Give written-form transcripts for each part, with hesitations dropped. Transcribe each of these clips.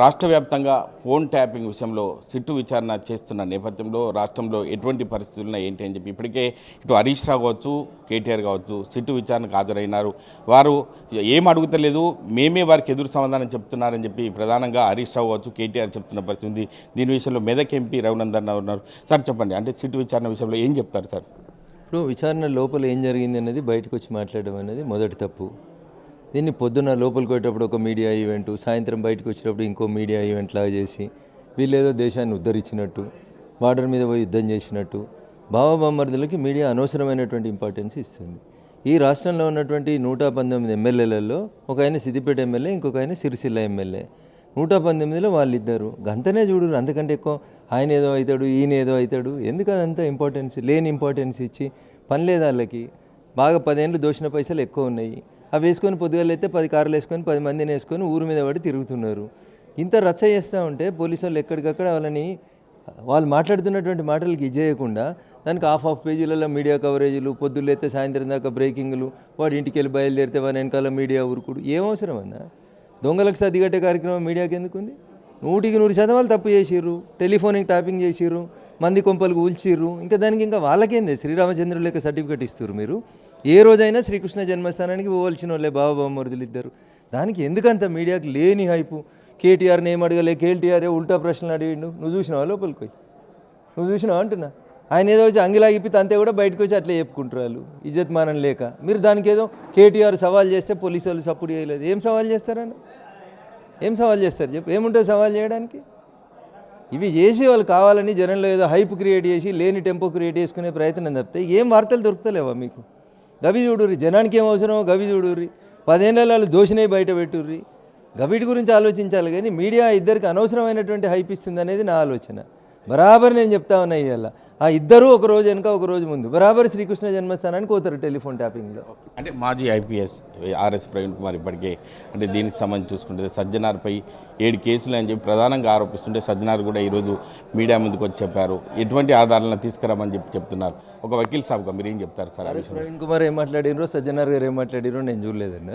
రాష్ట్ర వ్యాప్తంగా phone tapping విషయంలో సిట్టు విచారణ చేస్తున్న నేపథ్యంలో రాష్ట్రంలో ఎటువంటి పరిస్థితులు ఏంటి అని చెప్పి ఇప్పటికే ఇటు హరీష్ రావు కావచ్చు, కేటీఆర్ కావచ్చు సిట్టు విచారణకు హాజరైనారు. వారు ఏం అడుగుతలేదు, మేమే వారికి ఎదురు సమాధానం చెప్తున్నారని చెప్పి ప్రధానంగా హరీష్ రావు కావచ్చు, కేటీఆర్ చెప్తున్న పరిస్థితి ఉంది. దీని విషయంలో మెదక్ ఎంపీ రఘునందన్ ఉన్నారు. సార్ చెప్పండి, అంటే సిట్టు విచారణ విషయంలో ఏం చెప్తారు సార్? ఇప్పుడు విచారణ లోపల ఏం జరిగింది అనేది బయటకు వచ్చి మాట్లాడడం అనేది మొదటి తప్పు. దీన్ని పొద్దున్న లోపలికి పోయేటప్పుడు ఒక మీడియా ఈవెంట్, సాయంత్రం బయటకు వచ్చేటప్పుడు ఇంకో మీడియా ఈవెంట్ లాగా చేసి వీళ్ళేదో దేశాన్ని ఉద్ధరించినట్టు, బార్డర్ మీద పోయి యుద్ధం చేసినట్టు బావబామ్మర్దులకి మీడియా అనవసరమైనటువంటి ఇంపార్టెన్స్ ఇస్తుంది. ఈ రాష్ట్రంలో ఉన్నటువంటి 119 ఎమ్మెల్యేలలో ఒక ఆయన సిద్దిపేట ఎమ్మెల్యే, ఇంకొక ఆయన సిరిసిల్ల ఎమ్మెల్యే. 119లో వాళ్ళిద్దరు గంతనే చూడు, అంతకంటే ఎక్కువ ఆయన ఏదో అవుతాడు, ఈయన ఏదో అవుతాడు. ఎందుకు అదంతా ఇంపార్టెన్స్, లేని ఇంపార్టెన్స్ ఇచ్చి పని లేదు వాళ్ళకి. బాగా 10 ఏళ్ళు దోషిన పైసలు ఎక్కువ ఉన్నాయి. అవి వేసుకొని పొద్దుగాలు అయితే 10 కార్లు వేసుకొని 10 మందిని వేసుకొని ఊరు మీద పడి తిరుగుతున్నారు. ఇంత రచ్చ చేస్తూ ఉంటే పోలీసు వాళ్ళు ఎక్కడికక్కడ వాళ్ళు మాట్లాడుతున్నటువంటి మాటలకి ఇచ్చేయకుండా దానికి హాఫ్ పేజీలలో మీడియా కవరేజీలు, పొద్దున్న అయితే సాయంత్రం దాకా బ్రేకింగ్లు, వాడి ఇంటికి వెళ్ళి బయలుదేరితే వాడి వెనకాల మీడియా ఊరుకుడు. ఏమవసరం అన్నా? దొంగలకు సర్దిగట్టే కార్యక్రమం మీడియాకి ఎందుకుంది? 100% వాళ్ళు తప్పు చేసిర్రు, టెలిఫోనిక్ ట్యాపింగ్ చేసిర్రు, మంది కొంపలు కూల్చిర్రు. ఇంకా దానికి ఇంకా వాళ్ళకేంది? శ్రీరామచంద్రుల లెక్క సర్టిఫికేట్ ఇస్తారు మీరు. ఏ రోజైనా శ్రీకృష్ణ జన్మస్థానానికి పోవాల్సిన వాళ్ళే బావబామ్మరుదులు ఇద్దరు. దానికి ఎందుకంత మీడియాకి లేని హైపు? కేటీఆర్ని ఏం అడగలే, కేటీఆర్ ఉల్టా ప్రశ్నలు అడిగిండు. నువ్వు చూసినావా లోపలికి పోయి? నువ్వు చూసినావా అంటున్నా? ఆయన ఏదో వచ్చి అంగిలాగిపితే అంతే కూడా బయటకు వచ్చి అట్లా చెప్పుకుంటారు ఇజ్జత్ మానం లేక. మీరు దానికి ఏదో కేటీఆర్ సవాల్ చేస్తే పోలీసు వాళ్ళు సపోర్ట్ చేయలేదు. ఏం సవాల్ చేస్తారన్న? ఏం సవాల్ చేస్తారు చెప్పు? ఏముంటుంది సవాల్ చేయడానికి? ఇవి చేసి వాళ్ళు కావాలని జనంలో ఏదో హైప్ క్రియేట్ చేసి లేని టెంపో క్రియేట్ చేసుకునే ప్రయత్నం తప్పితే ఏం వార్తలు దొరుకుతలేవా మీకు? గవి చూడుర్రి, జనానికి ఏం అవసరమో గవి చూడుర్రి. 10 ఏళ్ళ వాళ్ళు దోషినవి బయట పెట్టుర్రి. గవిటి గురించి ఆలోచించాలి కానీ మీడియా ఇద్దరికి అనవసరమైనటువంటి హైప్ ఇస్తుంది అనేది నా ఆలోచన. బరాబర్ నేను చెప్తా ఉన్నా ఇవాళ ఆ ఇద్దరు ఒక రోజు వెనక ఒక రోజు ముందు బరాబర్ శ్రీకృష్ణ జన్మస్థానానికి పోతారు టెలిఫోన్ ట్యాపింగ్లో. అంటే మాజీ ఐపీఎస్ ఆర్ఎస్ ప్రవీణ్ కుమార్ ఇప్పటికే అంటే దీనికి సంబంధించి చూసుకుంటే సజ్జనార్పై 7 కేసులు అని చెప్పి ప్రధానంగా ఆరోపిస్తుంటే సజ్జనార్ కూడా ఈరోజు మీడియా ముందుకు వచ్చి చెప్పారు. ఎటువంటి ఆధారాలను తీసుకురామని చెప్తున్నారు. ఒక వకీల్ సాబ్గా మీరు ఏం చెప్తారు సార్? ఆర్ఎస్ ప్రవీణ్ కుమార్ ఏం మాట్లాడినరో, సజ్జనార్ గారు ఏం మాట్లాడినరో నేను చూడలేదన్న.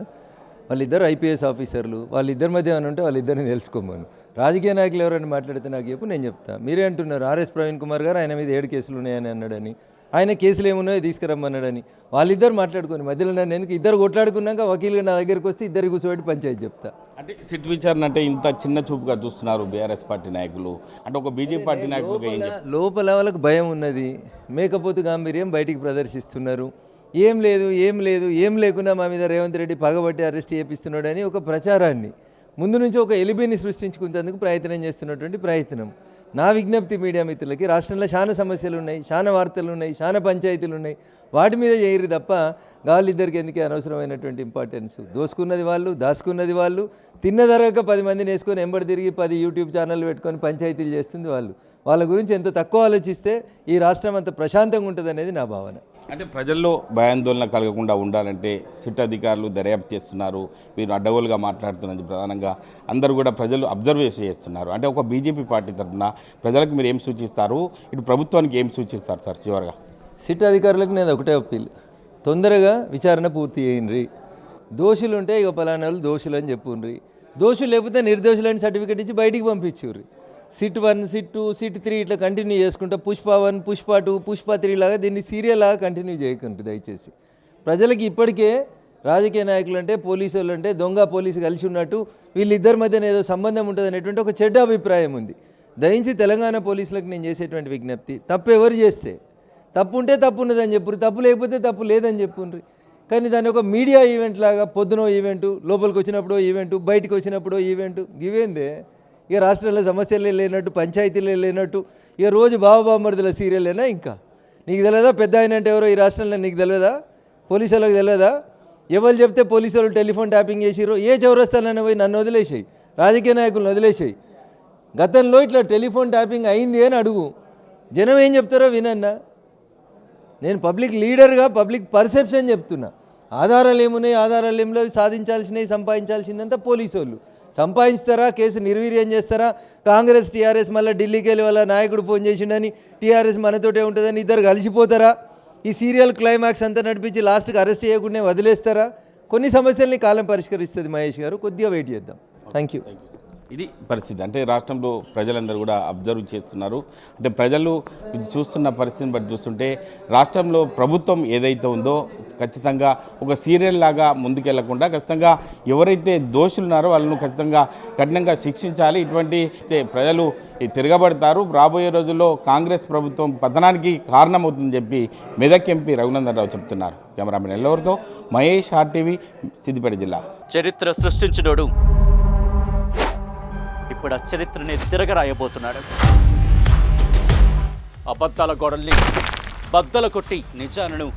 వాళ్ళిద్దరు ఐపీఎస్ ఆఫీసర్లు, వాళ్ళిద్దరి మధ్య ఏమైనా ఉంటే వాళ్ళిద్దరిని తెలుసుకోమను. రాజకీయ నాయకులు ఎవరైనా మాట్లాడితే నాకు చెప్పు, నేను చెప్తా. మీరే అంటున్నారు ఆర్ఎస్ ప్రవీణ్ కుమార్ గారు ఆయన మీద 7 కేసులు ఉన్నాయని అన్నాడని, ఆయన కేసులు ఏమున్నాయో తీసుకురమ్మన్నాడని. వాళ్ళిద్దరు మాట్లాడుకొని మధ్యలో నన్ను ఎందుకు? ఇద్దరు కొట్లాడుకున్నాక వకీలుగా నా దగ్గరికి వస్తే ఇద్దరు కూర్చోబెట్టి పంచాయతీ చెప్తా. అంటే సిట్ విచారణ అంటే ఇంత చిన్న చూపుగా చూస్తున్నారు బీఆర్ఎస్ పార్టీ నాయకులు, అంటే ఒక బీజేపీ పార్టీ నాయకులు. లోపల వాళ్ళకు భయం ఉన్నది, మేకపోతు గాంభీర్యం బయటికి ప్రదర్శిస్తున్నారు. ఏం లేదు ఏం లేదు ఏం లేకుండా మా మీద రేవంత్ రెడ్డి పగబట్టి అరెస్ట్ చేపిస్తున్నాడని ఒక ప్రచారాన్ని ముందు నుంచి ఒక ఎలిబిని సృష్టించుకునేందుకు ప్రయత్నం చేస్తున్నటువంటి ప్రయత్నం. నా విజ్ఞప్తి మీడియా మిత్రులకి, రాష్ట్రంలో చాలా సమస్యలు ఉన్నాయి, చాలా వార్తలు ఉన్నాయి, చాలా పంచాయతీలు ఉన్నాయి. వాటి మీద చేయరు తప్ప వాళ్ళిద్దరికి ఎందుకే అనవసరమైనటువంటి ఇంపార్టెన్స్? దోసుకున్నది వాళ్ళు, దాచుకున్నది వాళ్ళు, తిన్నదరగక 10 మందిని వేసుకొని ఎంబడి తిరిగి 10 యూట్యూబ్ ఛానళ్ళు పెట్టుకొని పంచాయతీలు చేస్తుంది వాళ్ళు. వాళ్ళ గురించి ఎంత తక్కువ ఆలోచిస్తే ఈ రాష్ట్రం అంత ప్రశాంతంగా ఉంటుంది అనేది నా భావన. అంటే ప్రజల్లో భయాందోళన కలగకుండా ఉండాలంటే సిట్ అధికారులు దర్యాప్తు చేస్తున్నారు, మీరు అడ్డగోలుగా మాట్లాడుతున్నారు ప్రధానంగా అందరూ కూడా ప్రజలు అబ్జర్వ్ చేస్తున్నారు. అంటే ఒక బీజేపీ పార్టీ తరఫున ప్రజలకు మీరు ఏం సూచిస్తారు, ఇటు ప్రభుత్వానికి ఏం సూచిస్తారు సార్? చివరిగా సిట్ అధికారులకు నేను ఒకటే అప్పీల్, తొందరగా విచారణ పూర్తి చేయండి. దోషులు ఉంటే ఇక పలానా వాళ్ళు దోషులు అని చెప్పుండ్రి, దోషులు లేకపోతే నిర్దోషులని సర్టిఫికేట్ ఇచ్చి బయటికి పంపించుర్రి. సిట్ 1, సిట్ 2, సిట్ 3 ఇట్లా కంటిన్యూ చేసుకుంటా పుష్ప 1, పుష్ప 2, పుష్ప 3 లాగా దీన్ని సీరియల్ లాగా కంటిన్యూ చేయకండి దయచేసి. ప్రజలకి ఇప్పటికే రాజకీయ నాయకులు అంటే, పోలీసు వాళ్ళు అంటే దొంగ పోలీసు కలిసి ఉన్నట్టు వీళ్ళిద్దరి మధ్యన ఏదో సంబంధం ఉంటుంది అనేటువంటి ఒక చెడ్డ అభిప్రాయం ఉంది. దయించి తెలంగాణ పోలీసులకు నేను చేసేటువంటి విజ్ఞప్తి, తప్పు ఎవరు చేస్తే తప్పు ఉంటే తప్పు ఉన్నదని చెప్పుర్రి, తప్పు లేకపోతే తప్పు లేదని చెప్పుండ్రి. కానీ దాన్ని ఒక మీడియా ఈవెంట్ లాగా పొద్దునో ఈవెంటు, లోపలికి వచ్చినప్పుడో ఈవెంటు, బయటకు వచ్చినప్పుడో ఈవెంటు, ఇవేందే? ఇక రాష్ట్రంలో సమస్యలే లేనట్టు, పంచాయతీలే లేనట్టు, ఇక రోజు బావబామ్మరుదుల సీరియల్లేనా? ఇంకా నీకు తెలియదా పెద్ద ఆయన అంటే ఎవరో ఈ రాష్ట్రంలో? నీకు తెలియదా? పోలీసు వాళ్ళకి తెలియదా? ఎవరు చెప్తే పోలీసు వాళ్ళు టెలిఫోన్ ట్యాపింగ్ చేసిరో? ఏ చౌరస్తానని పోయి నన్ను వదిలేసాయి, రాజకీయ నాయకులను వదిలేసాయి. గతంలో ఇట్లా టెలిఫోన్ ట్యాపింగ్ అయింది అని అడుగు, జనం ఏం చెప్తారో వినన్నా. నేను పబ్లిక్ లీడర్గా పబ్లిక్ పర్సెప్షన్ చెప్తున్నా. ఆధారాలు ఏమున్నాయి, ఆధారాలు ఏం లేవు, సాధించాల్సినవి సంపాదించాల్సిందంతా పోలీసు వాళ్ళు. సంపాదిస్తారా, కేసు నిర్వీర్యం చేస్తారా? కాంగ్రెస్ టీఆర్ఎస్ మళ్ళీ ఢిల్లీకి వెళ్ళి వాళ్ళ నాయకుడు ఫోన్ చేసిండని టీఆర్ఎస్ మనతోటే ఉంటుందని ఇద్దరు కలిసిపోతారా? ఈ సీరియల్ క్లైమాక్స్ అంతా నడిపించి లాస్ట్కి అరెస్ట్ చేయకుండా వదిలేస్తారా? కొన్ని సమస్యల్ని కాలం పరిష్కరిస్తుంది మహేష్ గారు, కొద్దిగా వెయిట్ చేద్దాం. Thank you. ఇది పరిస్థితి. అంటే రాష్ట్రంలో ప్రజలందరూ కూడా అబ్జర్వ్ చేస్తున్నారు. అంటే ప్రజలు ఇది చూస్తున్న పరిస్థితిని బట్టి చూస్తుంటే రాష్ట్రంలో ప్రభుత్వం ఏదైతే ఉందో ఖచ్చితంగా ఒక సీరియల్ లాగా ముందుకెళ్లకుండా ఖచ్చితంగా ఎవరైతే దోషులు ఉన్నారో వాళ్ళను ఖచ్చితంగా కఠినంగా శిక్షించాలి. ఇటువంటి ప్రజలు తిరగబడతారు. రాబోయే రోజుల్లో కాంగ్రెస్ ప్రభుత్వం పతనానికి కారణమవుతుందని చెప్పి మెదక్ ఎంపీ రఘునందన్ రావు చెప్తున్నారు. కెమెరామెన్ ఎల్లవరితో మహేష్, ఆర్టీవీ, సిద్దిపేట జిల్లా. చరిత్ర సృష్టించినోడు ఇప్పుడు ఆ చరిత్రని తిరగరాయబోతున్నాడు. అబద్ధాల గోడల్ని బద్దలు కొట్టి నిజాలను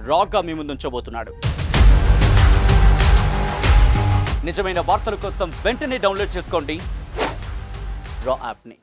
రాగా మీ ముందుంచబోతున్నాడు. నిజమైన వార్తల కోసం వెంటనే డౌన్లోడ్ చేసుకోండి రా యాప్ని.